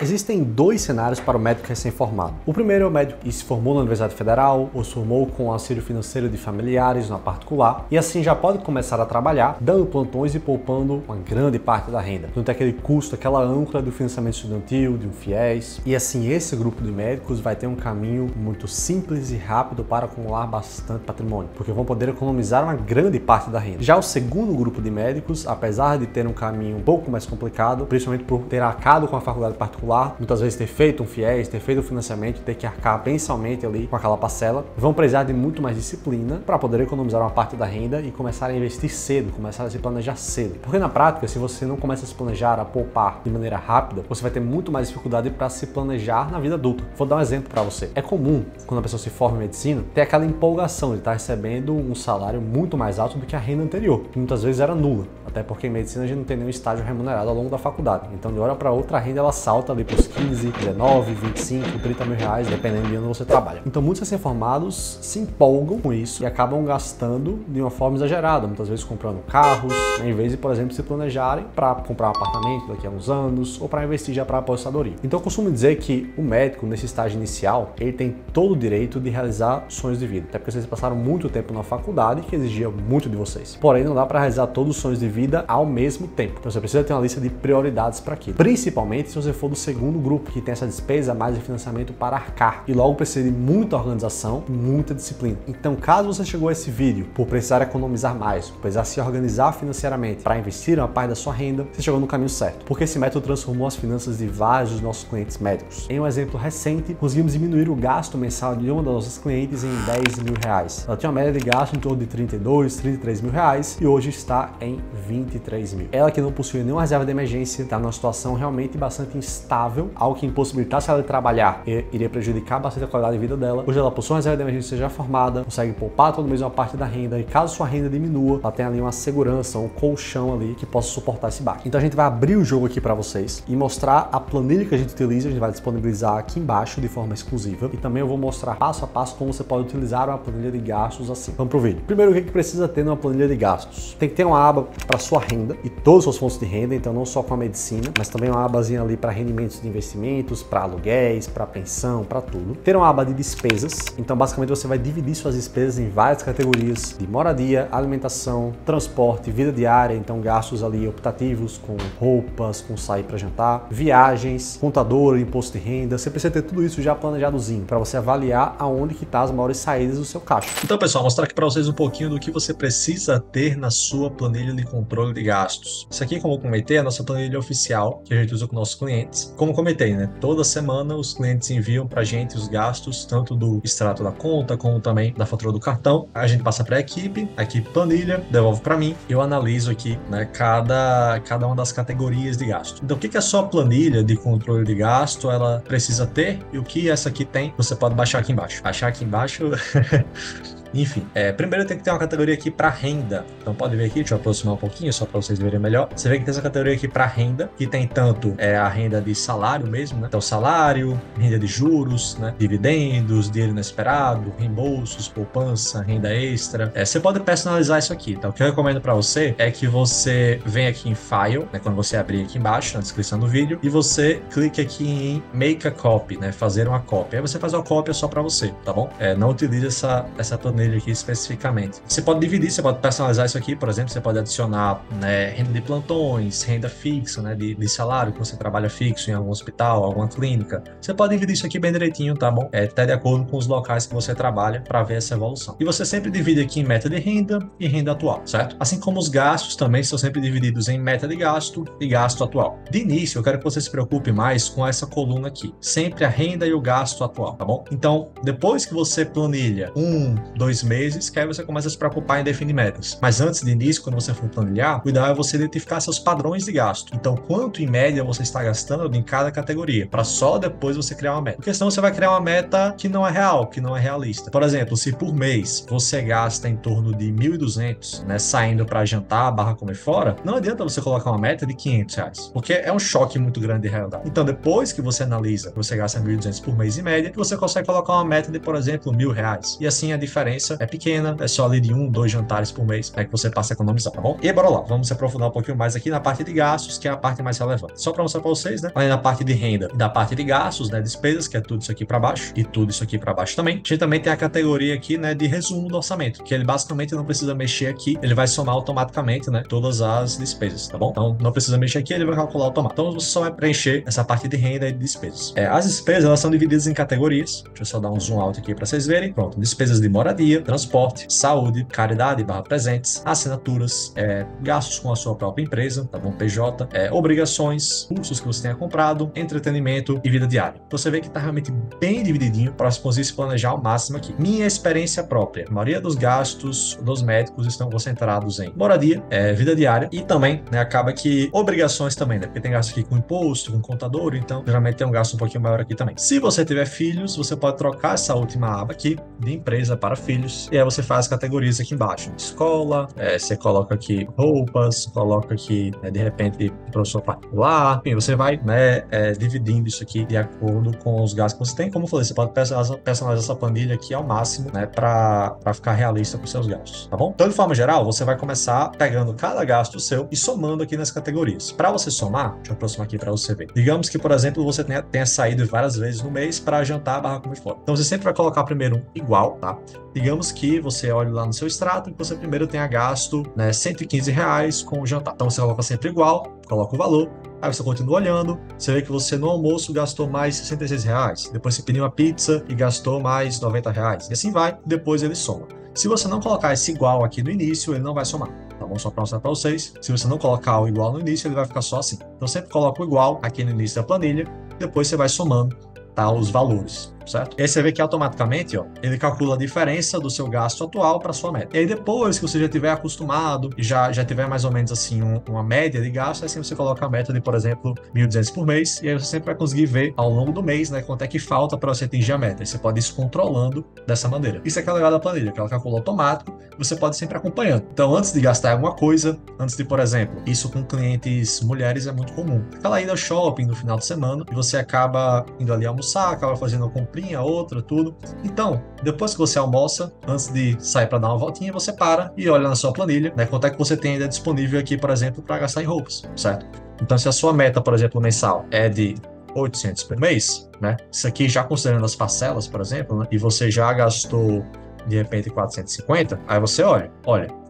Existem dois cenários para o médico recém-formado. O primeiro é o médico que se formou na Universidade Federal ou se formou com auxílio financeiro de familiares na particular e assim já pode começar a trabalhar, dando plantões e poupando uma grande parte da renda. Não tem aquele custo, aquela âncora do financiamento estudantil, de um FIES. E assim, esse grupo de médicos vai ter um caminho muito simples e rápido para acumular bastante patrimônio, porque vão poder economizar uma grande parte da renda. Já o segundo grupo de médicos, apesar de ter um caminho um pouco mais complicado, principalmente por ter arcado com a faculdade particular, muitas vezes ter feito um FIES, ter feito um financiamento, ter que arcar mensalmente ali com aquela parcela, vão precisar de muito mais disciplina para poder economizar uma parte da renda e começar a investir cedo, começar a se planejar cedo. Porque na prática, se você não começa a se planejar, a poupar de maneira rápida, você vai ter muito mais dificuldade para se planejar na vida adulta. Vou dar um exemplo para você. É comum, quando a pessoa se forma em medicina, ter aquela empolgação de estar recebendo um salário muito mais alto do que a renda anterior, que muitas vezes era nula. Até porque em medicina a gente não tem nenhum estágio remunerado ao longo da faculdade. Então, de hora para outra, a renda ela salta ali para os 15, 19, 25, 30 mil reais, dependendo de onde você trabalha. Então, muitos recém-formados se empolgam com isso e acabam gastando de uma forma exagerada, muitas vezes comprando carros, em vez de, por exemplo, se planejarem para comprar um apartamento daqui a uns anos ou para investir já para a aposentadoria. Então, eu costumo dizer que o médico, nesse estágio inicial, ele tem todo o direito de realizar sonhos de vida, até porque vocês passaram muito tempo na faculdade que exigia muito de vocês. Porém, não dá para realizar todos os sonhos de vida ao mesmo tempo. Então, você precisa ter uma lista de prioridades para aquilo. Principalmente se você for do segundo grupo, que tem essa despesa mais de financiamento para arcar. E logo precisa de muita organização e muita disciplina. Então, caso você chegou a esse vídeo por precisar economizar mais, por precisar se organizar financeiramente para investir uma parte da sua renda, você chegou no caminho certo. Porque esse método transformou as finanças de vários dos nossos clientes médicos. Em um exemplo recente, conseguimos diminuir o gasto mensal de uma das nossas clientes em 10 mil reais. Ela tinha uma média de gasto em torno de 32, 33 mil reais e hoje está em 23 mil. Ela que não possui nenhuma reserva de emergência, está numa situação realmente bastante instável, algo que impossibilitasse ela de trabalhar e iria prejudicar bastante a qualidade de vida dela. Hoje ela possui uma reserva de emergência já formada, consegue poupar todo mês uma parte da renda e caso sua renda diminua, ela tem ali uma segurança, um colchão ali que possa suportar esse baque. Então a gente vai abrir o jogo aqui para vocês e mostrar a planilha que a gente utiliza, a gente vai disponibilizar aqui embaixo de forma exclusiva e também eu vou mostrar passo a passo como você pode utilizar uma planilha de gastos assim. Vamos pro vídeo. Primeiro, o que precisa ter numa planilha de gastos? Tem que ter uma aba para sua renda e todas as suas fontes de renda, então não só com a medicina, mas também uma abazinha ali para rendimentos de investimentos, para aluguéis, para pensão, para tudo. Ter uma aba de despesas, então basicamente você vai dividir suas despesas em várias categorias de moradia, alimentação, transporte, vida diária, então gastos ali optativos com roupas, com sair para jantar, viagens, contador, imposto de renda. Você precisa ter tudo isso já planejadozinho para você avaliar aonde que tá as maiores saídas do seu caixa. Então, pessoal, mostrar aqui para vocês um pouquinho do que você precisa ter na sua planilha de controle de gastos. Isso aqui, como eu comentei, é a nossa planilha oficial que a gente usa com nossos clientes. Como eu comentei, né? Toda semana os clientes enviam para a gente os gastos, tanto do extrato da conta, como também da fatura do cartão. A gente passa para a equipe planilha, devolve para mim, eu analiso aqui, né, cada uma das categorias de gasto. Então, o que a sua planilha de controle de gasto ela precisa ter e o que essa aqui tem, você pode baixar aqui embaixo. Baixar aqui embaixo... Enfim, primeiro tem que ter uma categoria aqui para renda. Então pode ver aqui, deixa eu aproximar um pouquinho só para vocês verem melhor. Você vê que tem essa categoria aqui para renda, que tem tanto a renda de salário mesmo, né? Então salário, renda de juros, né? Dividendos, dinheiro inesperado, reembolsos, poupança, renda extra. Você pode personalizar isso aqui. Então o que eu recomendo para você é que você venha aqui em File, né? Quando você abrir aqui embaixo, na descrição do vídeo, e você clique aqui em Make a Copy, né? Fazer uma cópia. Aí você faz uma cópia só para você, tá bom? Não utilize essa planilha aqui especificamente. Você pode dividir, você pode personalizar isso aqui, por exemplo, você pode adicionar, né, renda de plantões, renda fixa, né, de salário, que você trabalha fixo em algum hospital, alguma clínica. Você pode dividir isso aqui bem direitinho, tá bom? Até de acordo com os locais que você trabalha para ver essa evolução. E você sempre divide aqui em meta de renda e renda atual, certo? Assim como os gastos também são sempre divididos em meta de gasto e gasto atual. De início, eu quero que você se preocupe mais com essa coluna aqui. Sempre a renda e o gasto atual, tá bom? Então, depois que você planilha 2 meses, que aí você começa a se preocupar em definir metas. Mas antes de início, quando você for planilhar, o ideal é você identificar seus padrões de gasto. Então, quanto em média você está gastando em cada categoria, para só depois você criar uma meta. Porque senão você vai criar uma meta que não é real, que não é realista. Por exemplo, se por mês você gasta em torno de 1.200, né, saindo para jantar, barra comer fora, não adianta você colocar uma meta de 500 reais, porque é um choque muito grande de realidade. Então, depois que você analisa que você gasta 1.200 por mês em média, você consegue colocar uma meta de, por exemplo, 1.000 reais. E assim a diferença diferença é pequena, é só ali de 1, 2 jantares por mês, que você passa a economizar, tá bom? E bora lá, vamos se aprofundar um pouquinho mais aqui na parte de gastos, que é a parte mais relevante. Só para mostrar para vocês, né? Além da parte de renda e da parte de gastos, né? Despesas, que é tudo isso aqui para baixo e tudo isso aqui para baixo também. A gente também tem a categoria aqui, né? De resumo do orçamento, que ele basicamente não precisa mexer aqui, ele vai somar automaticamente, né? Todas as despesas, tá bom? Então não precisa mexer aqui, ele vai calcular automaticamente. Então você só vai preencher essa parte de renda e de despesas. As despesas, elas são divididas em categorias. Deixa eu só dar um zoom out aqui para vocês verem. Pronto, despesas de moradia, transporte, saúde, caridade / presentes, assinaturas, gastos com a sua própria empresa, tá bom? PJ, obrigações, cursos que você tenha comprado, entretenimento e vida diária. Então você vê que tá realmente bem divididinho para conseguir se planejar ao máximo aqui. Minha experiência própria, a maioria dos gastos dos médicos estão concentrados em moradia, vida diária e também, né, acaba que obrigações também, né? Porque tem gasto aqui com imposto, com contador, então geralmente tem um gasto um pouquinho maior aqui também. Se você tiver filhos, você pode trocar essa última aba aqui de empresa para filhos e aí você faz as categorias aqui embaixo. Escola, você coloca aqui roupas, coloca aqui, de repente, professor particular, enfim, você vai, né, dividindo isso aqui de acordo com os gastos que você tem. Como eu falei, você pode personalizar essa planilha aqui ao máximo, né, para ficar realista com os seus gastos, tá bom? Então, de forma geral, você vai começar pegando cada gasto seu e somando aqui nas categorias. Para você somar, deixa eu aproximar aqui para você ver. Digamos que, por exemplo, você tenha saído várias vezes no mês para jantar / comer fora. Então, você sempre vai colocar primeiro igual, tá? Digamos que você olhe lá no seu extrato e você primeiro tenha gasto, né, R$115 com o jantar. Então, você coloca sempre igual, coloca o valor. Aí você continua olhando, você vê que você no almoço gastou mais R$66. Depois você pediu uma pizza e gastou mais R$90. E assim vai, depois ele soma. Se você não colocar esse igual aqui no início, ele não vai somar. Tá bom? Só para mostrar para vocês. Se você não colocar o igual no início, ele vai ficar só assim. Então sempre coloca o igual aqui no início da planilha, depois você vai somando, tá, os valores, certo? E aí você vê que automaticamente, ó, ele calcula a diferença do seu gasto atual para sua meta. E aí depois que você já tiver acostumado e já tiver mais ou menos assim uma média de gasto, assim você coloca a meta de, por exemplo, 1.200 por mês e aí você sempre vai conseguir ver ao longo do mês, né, quanto é que falta para você atingir a meta. E você pode ir se controlando dessa maneira. Isso é que é legal da planilha, que ela calcula automático e você pode sempre acompanhando. Então, antes de gastar alguma coisa, antes de, por exemplo, isso com clientes mulheres é muito comum. Aquela ida ao shopping no final de semana e você acaba indo ali almoçar, acaba fazendo uma comprinha, outra, tudo. Então, depois que você almoça, antes de sair para dar uma voltinha, você para e olha na sua planilha, né, quanto é que você tem ainda disponível aqui, por exemplo, para gastar em roupas, certo? Então, se a sua meta, por exemplo, mensal é de 800 por mês, né? Isso aqui já considerando as parcelas, por exemplo, né? E você já gastou de repente 450, aí você olha,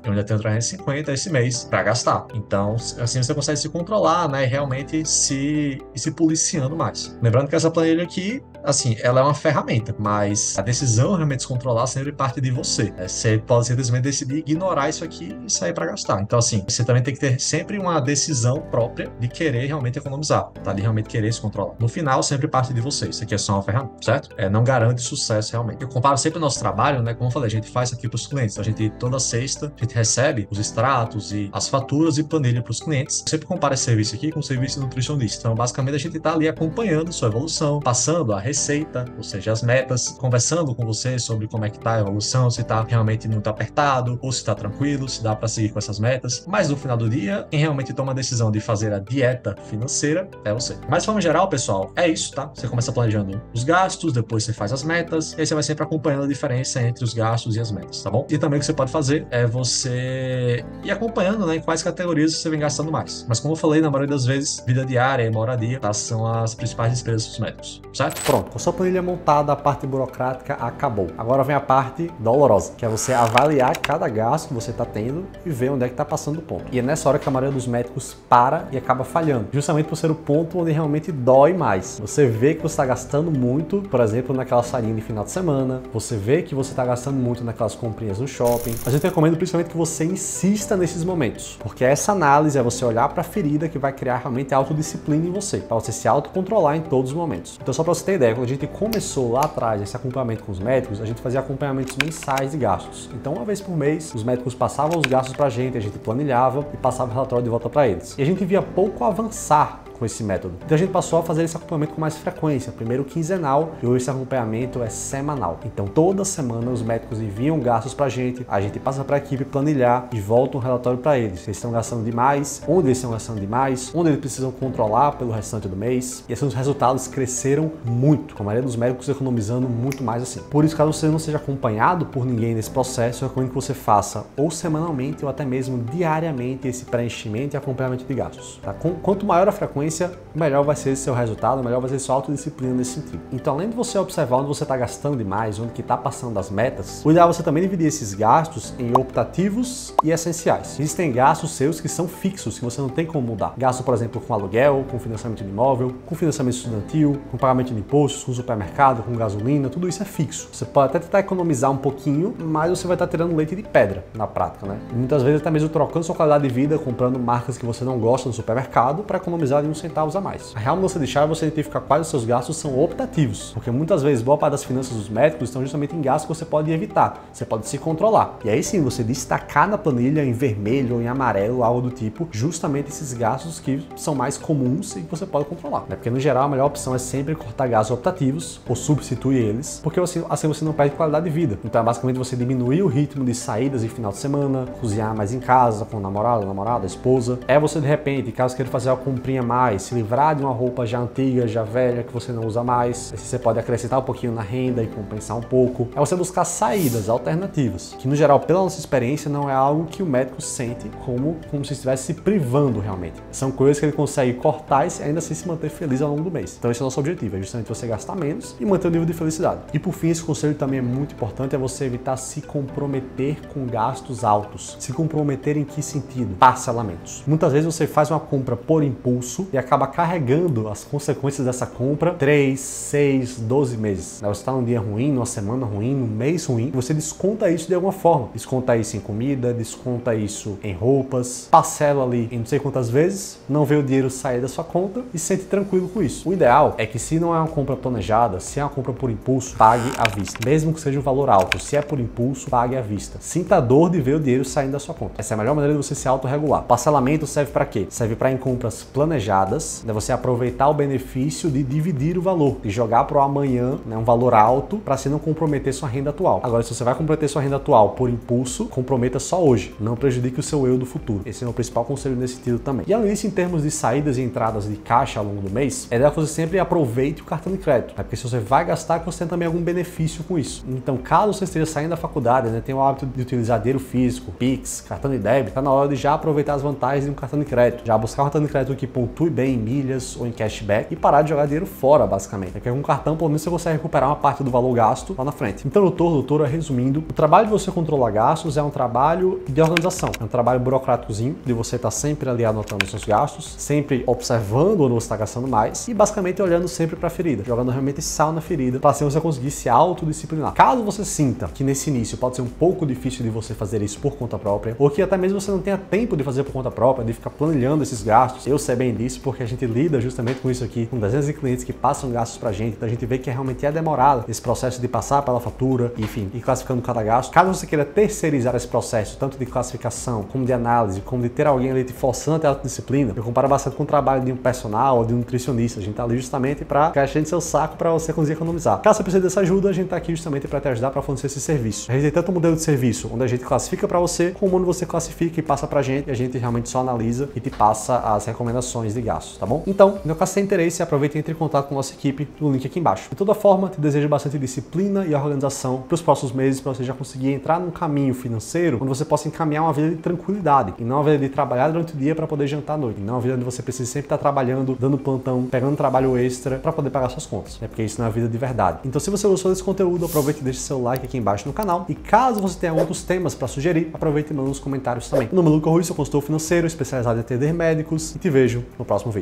eu ainda tenho 350 esse mês para gastar. Então, assim você consegue se controlar, né? E realmente se policiando mais. Lembrando que essa planilha aqui, assim, ela é uma ferramenta, mas a decisão realmente de se controlar sempre parte de você. Né? Você pode simplesmente decidir ignorar isso aqui e sair para gastar. Então, assim, você também tem que ter sempre uma decisão própria de querer realmente economizar, tá? De realmente querer se controlar. No final, sempre parte de você. Isso aqui é só uma ferramenta, certo? Não garante sucesso realmente. Eu comparo sempre o nosso trabalho, né? Como eu falei, a gente faz aqui para os clientes. A gente, toda sexta, a gente recebe os extratos e as faturas e planilha para os clientes. Eu sempre compara esse serviço aqui com o serviço de nutricionista. Então, basicamente, a gente está ali acompanhando sua evolução, passando a receita, ou seja, as metas, conversando com você sobre como é que tá a evolução, se está realmente muito apertado ou se está tranquilo, se dá para seguir com essas metas. Mas no final do dia, quem realmente toma a decisão de fazer a dieta financeira é você. Mas de forma geral, pessoal, é isso, tá? Você começa planejando os gastos, depois você faz as metas, e aí você vai sempre acompanhando a diferença entre os gastos e as metas, tá bom? E também o que você pode fazer é você ir acompanhando, né, em quais categorias você vem gastando mais. Mas como eu falei, na maioria das vezes, vida diária e moradia, tá, são as principais despesas dos médicos, certo? Pronto, com a sua planilha montada, a parte burocrática acabou. Agora vem a parte dolorosa, que é você avaliar cada gasto que você está tendo e ver onde é que está passando o ponto. E é nessa hora que a maioria dos médicos para e acaba falhando, justamente por ser o ponto onde realmente dói mais. Você vê que você está gastando muito, por exemplo, naquela salinha de final de semana, você vê que você está gastando muito naquelas comprinhas no shopping. A gente recomenda principalmente que você insista nesses momentos, porque essa análise é você olhar para a ferida que vai criar realmente autodisciplina em você, para você se autocontrolar em todos os momentos. Então, só para você ter ideia, quando a gente começou lá atrás esse acompanhamento com os médicos, a gente fazia acompanhamentos mensais de gastos. Então, uma vez por mês, os médicos passavam os gastos para a gente planilhava e passava o relatório de volta para eles. E a gente via pouco avançar com com esse método. Então a gente passou a fazer esse acompanhamento com mais frequência, primeiro quinzenal e hoje esse acompanhamento é semanal. Então toda semana os médicos enviam gastos pra gente, a gente passa pra equipe planilhar e volta um relatório para eles. Eles estão gastando demais, onde eles estão gastando demais, onde eles precisam controlar pelo restante do mês. E assim os resultados cresceram muito, com a maioria dos médicos economizando muito mais assim. Por isso, caso você não seja acompanhado por ninguém nesse processo, eu recomendo que você faça ou semanalmente ou até mesmo diariamente esse preenchimento e acompanhamento de gastos. Tá? Quanto maior a frequência, melhor vai ser esse seu resultado, melhor vai ser sua autodisciplina nesse sentido. Então, além de você observar onde você está gastando demais, onde que está passando das metas, o ideal é você também dividir esses gastos em optativos e essenciais. Existem gastos seus que são fixos, que você não tem como mudar. Gasto, por exemplo, com aluguel, com financiamento de imóvel, com financiamento estudantil, com pagamento de impostos, com supermercado, com gasolina, tudo isso é fixo. Você pode até tentar economizar um pouquinho, mas você vai estar tirando leite de pedra na prática, né? E muitas vezes até mesmo trocando sua qualidade de vida, comprando marcas que você não gosta no supermercado para economizar de uns centavos a mais. A real mudança de chave é você identificar quais os seus gastos são optativos, porque muitas vezes boa parte das finanças dos médicos estão justamente em gastos que você pode evitar, você pode se controlar. E aí sim, você destacar na planilha em vermelho ou em amarelo, algo do tipo, justamente esses gastos que são mais comuns e que você pode controlar, né? Porque no geral a melhor opção é sempre cortar gastos optativos ou substituir eles, porque assim você não perde qualidade de vida. Então é basicamente você diminuir o ritmo de saídas de final de semana, cozinhar mais em casa com o namorado, namorada, esposa. É você de repente, caso queira fazer uma comprinha a mais, se livrar de uma roupa já antiga, já velha, que você não usa mais. Assim você pode acrescentar um pouquinho na renda e compensar um pouco. É você buscar saídas alternativas, que no geral, pela nossa experiência, não é algo que o médico sente como se estivesse se privando realmente. São coisas que ele consegue cortar e ainda assim se manter feliz ao longo do mês. Então esse é o nosso objetivo, é justamente você gastar menos e manter o nível de felicidade. E por fim, esse conselho também é muito importante, é você evitar se comprometer com gastos altos. Se comprometer em que sentido? Parcelamentos. Muitas vezes você faz uma compra por impulso e acaba carregando as consequências dessa compra 3, 6, 12 meses. Você está num dia ruim, numa semana ruim, num mês ruim, você desconta isso de alguma forma. Desconta isso em comida, desconta isso em roupas, parcela ali em não sei quantas vezes, não vê o dinheiro sair da sua conta e se sente tranquilo com isso. O ideal é que se não é uma compra planejada, se é uma compra por impulso, pague à vista. Mesmo que seja um valor alto, se é por impulso, pague à vista. Sinta a dor de ver o dinheiro saindo da sua conta. Essa é a melhor maneira de você se autorregular. Parcelamento serve para quê? Serve para em compras planejadas, você aproveitar o benefício de dividir o valor, de jogar para o amanhã, né, um valor alto, para assim não comprometer sua renda atual. Agora, se você vai comprometer sua renda atual por impulso, comprometa só hoje. Não prejudique o seu eu do futuro. Esse é o principal conselho nesse sentido também. E além disso, em termos de saídas e entradas de caixa ao longo do mês, é ideal que você sempre aproveite o cartão de crédito, né? Porque se você vai gastar, você tem também algum benefício com isso. Então, caso você esteja saindo da faculdade, né, tem o hábito de utilizar dinheiro físico, Pix, cartão de débito, está na hora de já aproveitar as vantagens de um cartão de crédito. Já buscar um cartão de crédito que pontue bem em milhas ou em cashback e parar de jogar dinheiro fora, basicamente. Porque com um cartão, pelo menos, você consegue recuperar uma parte do valor gasto lá na frente. Então, doutora, resumindo, o trabalho de você controlar gastos é um trabalho de organização. É um trabalho burocráticozinho, de você estar sempre ali anotando os seus gastos, sempre observando onde você está gastando mais e basicamente olhando sempre para a ferida, jogando realmente sal na ferida, para assim você conseguir se autodisciplinar. Caso você sinta que nesse início pode ser um pouco difícil de você fazer isso por conta própria, ou que até mesmo você não tenha tempo de fazer por conta própria, de ficar planejando esses gastos, eu sei bem disso, porque a gente lida justamente com isso aqui, com dezenas de clientes que passam gastos pra gente, então a gente vê que realmente é demorado esse processo de passar pela fatura, enfim, e classificando cada gasto. Caso você queira terceirizar esse processo, tanto de classificação, como de análise, como de ter alguém ali te forçando a ter autodisciplina, eu comparo bastante com o trabalho de um personal ou de um nutricionista. A gente tá ali justamente para ficar enchendo seu saco para você conseguir economizar. Caso você precise dessa ajuda, a gente tá aqui justamente para te ajudar para fornecer esse serviço. A gente tem tanto um modelo de serviço onde a gente classifica para você, como onde você classifica e passa pra gente, e a gente realmente só analisa e te passa as recomendações de gastos, tá bom? Então, no caso, se tem interesse, aproveita e entre em contato com a nossa equipe no link aqui embaixo. De toda forma, te desejo bastante disciplina e organização para os próximos meses, para você já conseguir entrar num caminho financeiro onde você possa encaminhar uma vida de tranquilidade e não uma vida de trabalhar durante o dia para poder jantar à noite, e não uma vida onde você precisa sempre estar trabalhando, dando plantão, pegando trabalho extra para poder pagar suas contas, né? Porque isso não é a vida de verdade. Então, se você gostou desse conteúdo, aproveite e deixe seu like aqui embaixo no canal, e caso você tenha outros temas para sugerir, aproveite e manda nos comentários também. Meu nome é Lucas Rui, sou consultor financeiro especializado em atender médicos, e te vejo no próximo vídeo.